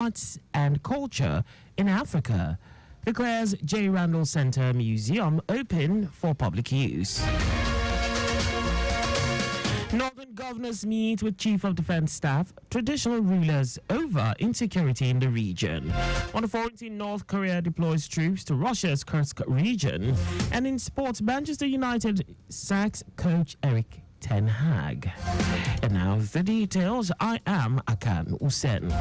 arts and culture in Africa, declares J. Randall Center Museum open for public use. Northern governors meet with Chief of Defense Staff, traditional rulers over insecurity in the region. On the 14th, North Korea deploys troops to Russia's Kursk region. And in sports, Manchester United sacks coach Eric Ten Hag. And now the details. I am Akan Usen.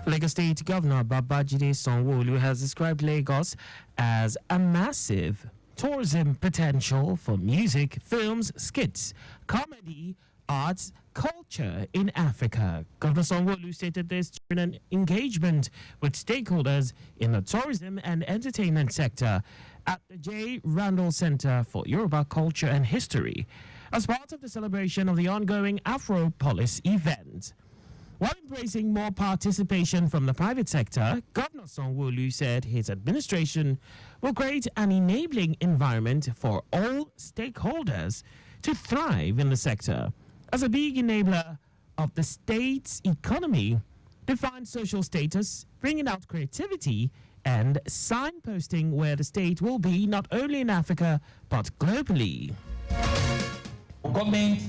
Lagos State Governor Babajide Sanwo-Olu has described Lagos as a massive tourism potential for music, films, skits, comedy, arts, culture in Africa. Governor Sanwo-Olu stated this during an engagement with stakeholders in the tourism and entertainment sector at the J. Randall Center for Yoruba Culture and History as part of the celebration of the ongoing Afropolis event. While embracing more participation from the private sector, Governor Sanwo-Olu said his administration will create an enabling environment for all stakeholders to thrive in the sector. As a big enabler of the state's economy, define social status, bringing out creativity, and signposting where the state will be not only in Africa but globally. Government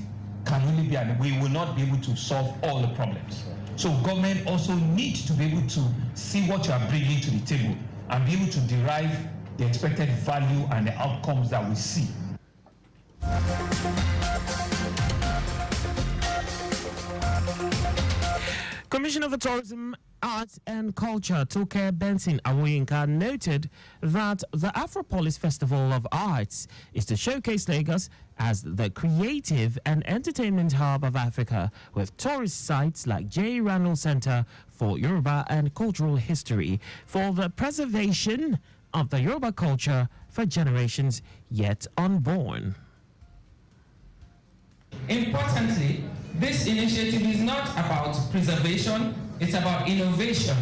can only be, and we will not be able to solve all the problems. So government also needs to be able to see what you are bringing to the table and be able to derive the expected value and the outcomes that we see. Commissioner for Tourism, Arts and Culture, Toke Benson Awoyinka, noted that the Afropolis Festival of Arts is to showcase Lagos as the creative and entertainment hub of Africa, with tourist sites like J. Randall Center for Yoruba and Cultural History for the preservation of the Yoruba culture for generations yet unborn. Importantly, this initiative is not about preservation, it's about innovation.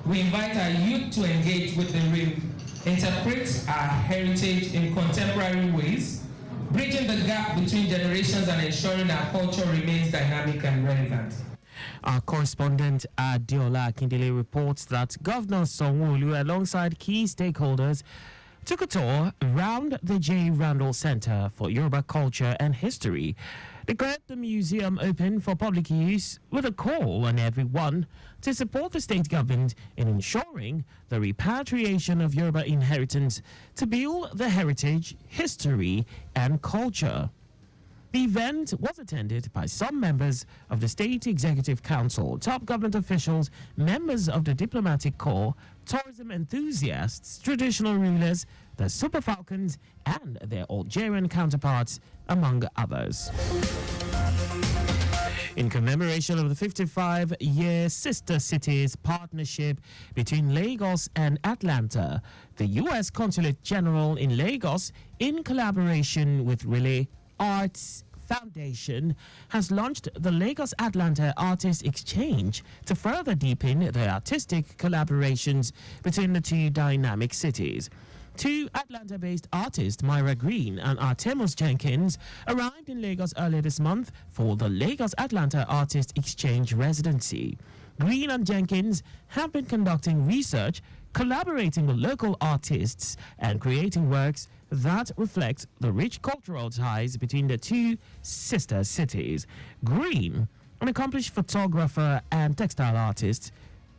We invite our youth to engage with and reinterpret our heritage in contemporary ways, bridging the gap between generations and ensuring our culture remains dynamic and relevant. Our correspondent Adiola Akindele reports that Governor Sanwo-Olu, alongside key stakeholders, took a tour around the J. Randall Center for Yoruba Culture and History, declared the museum open for public use with a call on everyone to support the state government in ensuring the repatriation of Yoruba inheritance to build the heritage, history, and culture. The event was attended by some members of the State Executive Council, top government officials, members of the diplomatic corps, tourism enthusiasts, traditional rulers, the Super Falcons, and their Algerian counterparts, among others. In commemoration of the 55-year Sister Cities partnership between Lagos and Atlanta, the U.S. Consulate General in Lagos, in collaboration with Relay Arts Foundation, has launched the Lagos Atlanta Artist Exchange to further deepen the artistic collaborations between the two dynamic cities. Two Atlanta-based artists, Myra Green and Artemus Jenkins, arrived in Lagos earlier this month for the Lagos Atlanta Artist Exchange residency. Green and Jenkins have been conducting research, collaborating with local artists, and creating works that reflect the rich cultural ties between the two sister cities. Green, an accomplished photographer and textile artist,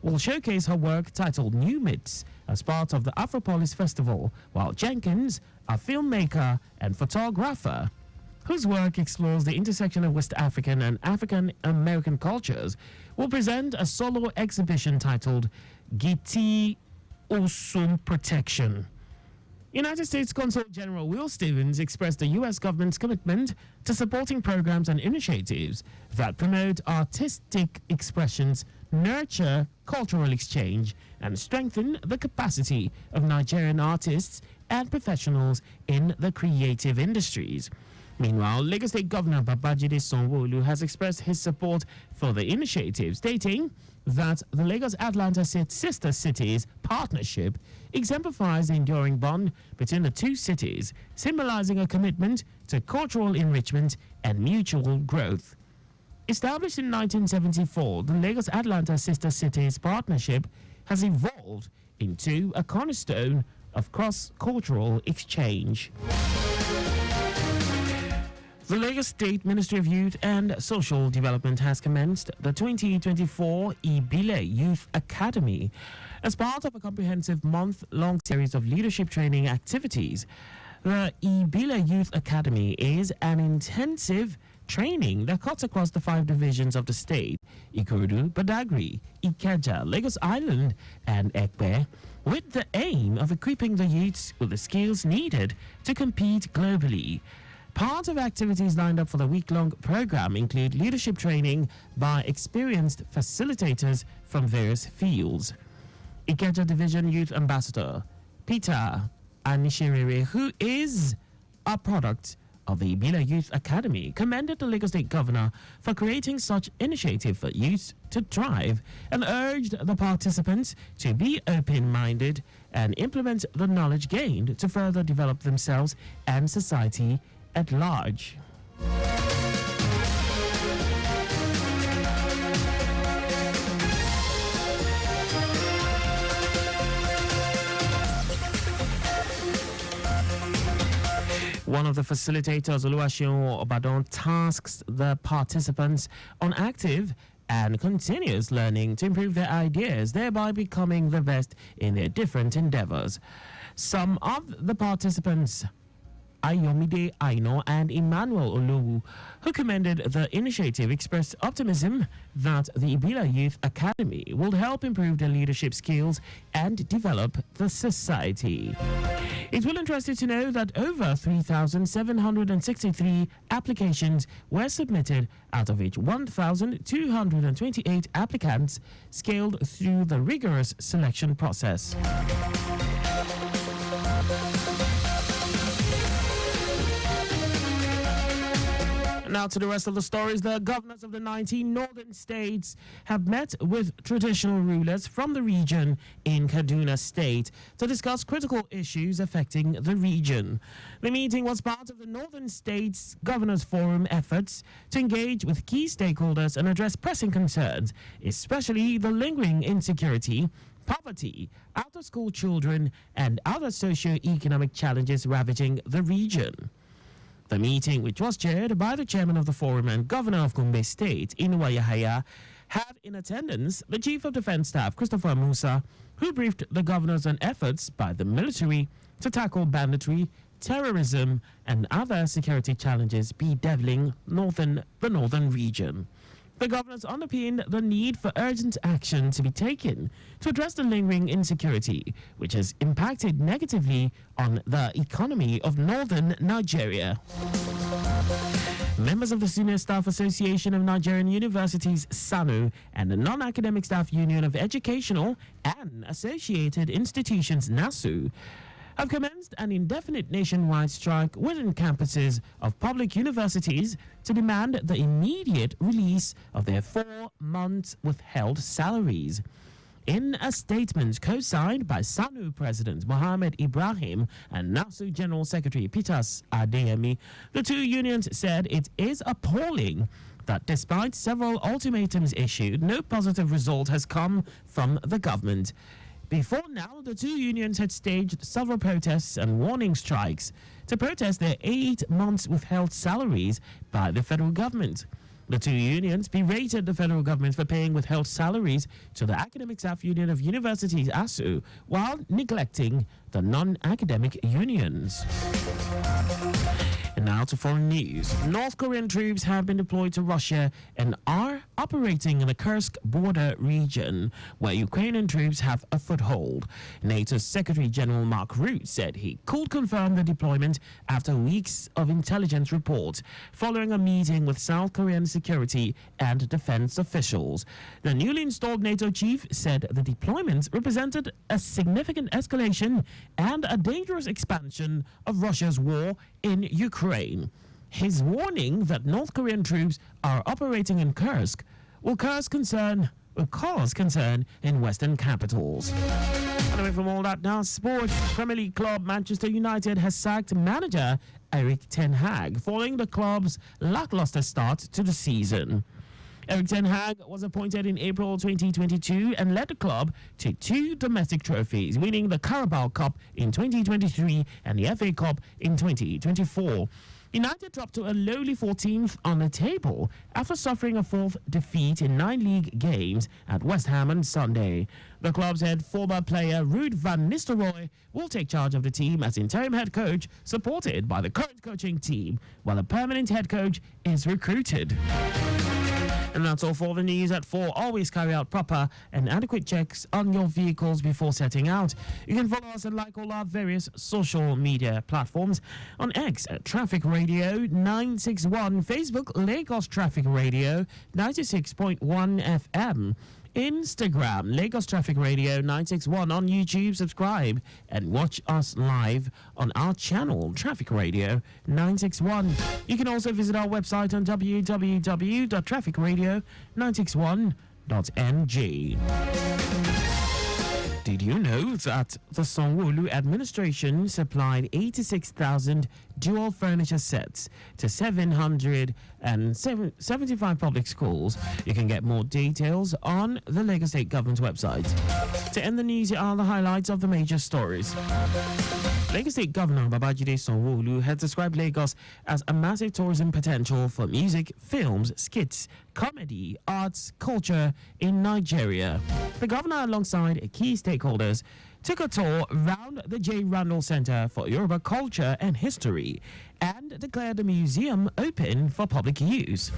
will showcase her work titled New Myths as part of the Afropolis Festival, while Jenkins, a filmmaker and photographer whose work explores the intersection of West African and African American cultures, will present a solo exhibition titled Giti Osum Protection. United States Consul General Will Stevens expressed the U.S. government's commitment to supporting programs and initiatives that promote artistic expressions, nurture cultural exchange, and strengthen the capacity of Nigerian artists and professionals in the creative industries. Meanwhile, Lagos State Governor Babajide Sanwo-Olu has expressed his support for the initiative, stating that the Lagos-Atlanta sister cities partnership exemplifies the enduring bond between the two cities, symbolizing a commitment to cultural enrichment and mutual growth. Established in 1974, the Lagos-Atlanta sister cities partnership has evolved into a cornerstone of cross-cultural exchange. The Lagos State Ministry of Youth and Social Development has commenced the 2024 Ibile Youth Academy as part of a comprehensive month-long series of leadership training activities. The Ibile Youth Academy is an intensive training that cuts across the 5 divisions of the state: Ikorodu, Badagry, Ikeja, Lagos Island, and Ekpe, with the aim of equipping the youths with the skills needed to compete globally. Part of activities lined up for the week-long program include leadership training by experienced facilitators from various fields. Ikeja Division Youth Ambassador Peter Anishirere, who is a product of the Ibile Youth Academy, commended the Lagos State Governor for creating such initiative for youth to thrive and urged the participants to be open-minded and implement the knowledge gained to further develop themselves and society at large. One of the facilitators, Oluwaseun Obadan, tasks the participants on active and continuous learning to improve their ideas, thereby becoming the best in their different endeavors. Some of the participants, Ayomide Aino and Emmanuel Olowu, who commended the initiative, expressed optimism that the Ibile Youth Academy will help improve their leadership skills and develop the society. It will interest you to know that over 3,763 applications were submitted, out of which 1,228 applicants scaled through the rigorous selection process. Now to the rest of the stories. The governors of the 19 northern states have met with traditional rulers from the region in Kaduna State to discuss critical issues affecting the region. The meeting was part of the Northern States Governors Forum efforts to engage with key stakeholders and address pressing concerns, especially the lingering insecurity, poverty, out-of-school children, and other socio-economic challenges ravaging the region. The meeting, which was chaired by the chairman of the forum and governor of Gombe State, Inuwa Yahaya, had in attendance the Chief of Defense Staff, Christopher Musa, who briefed the governors on efforts by the military to tackle banditry, terrorism, and other security challenges bedeviling the northern region. The governors underpinned the need for urgent action to be taken to address the lingering insecurity, which has impacted negatively on the economy of northern Nigeria. Members of the Senior Staff Association of Nigerian Universities, SANU, and the Non-Academic Staff Union of Educational and Associated Institutions, NASU, have commenced an indefinite nationwide strike within campuses of public universities to demand the immediate release of their 4 months withheld salaries. In a statement co-signed by SANU President Mohammed Ibrahim and NASU General Secretary Peters Adeyemi, the two unions said it is appalling that despite several ultimatums issued, no positive result has come from the government. Before now, the two unions had staged several protests and warning strikes to protest their 8 months withheld salaries by the federal government. The two unions berated the federal government for paying withheld salaries to the Academic Staff Union of Universities, ASU, while neglecting the non-academic unions. And now to foreign news. North Korean troops have been deployed to Russia and are operating in the Kursk border region, where Ukrainian troops have a foothold. NATO's Secretary General Mark Rutte said he could confirm the deployment after weeks of intelligence reports, following a meeting with South Korean security and defense officials. The newly installed NATO chief said the deployment represented a significant escalation and a dangerous expansion of Russia's war in Ukraine. his warning that North Korean troops are operating in Kursk will cause concern in Western capitals. And away from all that now, sports. Premier League club Manchester United has sacked manager Erik ten Hag following the club's lackluster start to the season. Erik ten Hag was appointed in April 2022 and led the club to 2 domestic trophies, winning the Carabao Cup in 2023 and the FA Cup in 2024. United dropped to a lowly 14th on the table after suffering a 4th defeat in 9 league games at West Ham on Sunday. The club's head former player Ruud van Nistelrooy will take charge of the team as interim head coach, supported by the current coaching team, while a permanent head coach is recruited. And that's all for the news at 4. Always carry out proper and adequate checks on your vehicles before setting out. You can follow us and like all our various social media platforms. On X at Traffic Radio 961, Facebook Lagos Traffic Radio 96.1 FM. Instagram, Lagos Traffic Radio 961. On YouTube, subscribe and watch us live on our channel, Traffic Radio 961. You can also visit our website on www.trafficradio961.ng. Did you know that the Sanwo-Olu administration supplied 86,000 dual furniture sets to 775 public schools? You can get more details on the Lagos State Government website. To end the news, here are the highlights of the major stories. Lagos State Governor Babajide Sanwo-Olu has described Lagos as a massive tourism potential for music, films, skits, comedy, arts, culture in Nigeria. The governor, alongside key stakeholders, took a tour round the J. Randall Center for Yoruba Culture and History and declared the museum open for public use.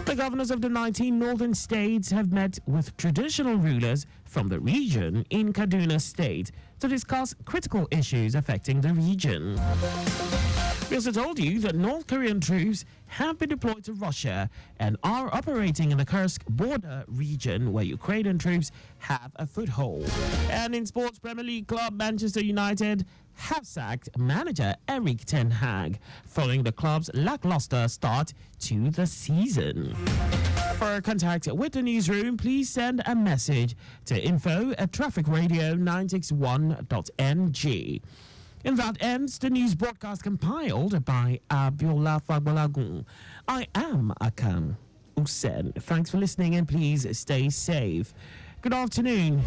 The governors of the 19 northern states have met with traditional rulers from the region in Kaduna State to discuss critical issues affecting the region. We also told you that North Korean troops have been deployed to Russia and are operating in the Kursk border region where Ukrainian troops have a foothold. And in sports, Premier League club Manchester United have sacked manager Erik ten Hag following the club's lackluster start to the season. For contact with the newsroom, please send a message to info@trafficradio961.ng. And that ends the news broadcast compiled by Abiola Fagbolagun. I am Akan Usen. Thanks for listening and please stay safe. Good afternoon.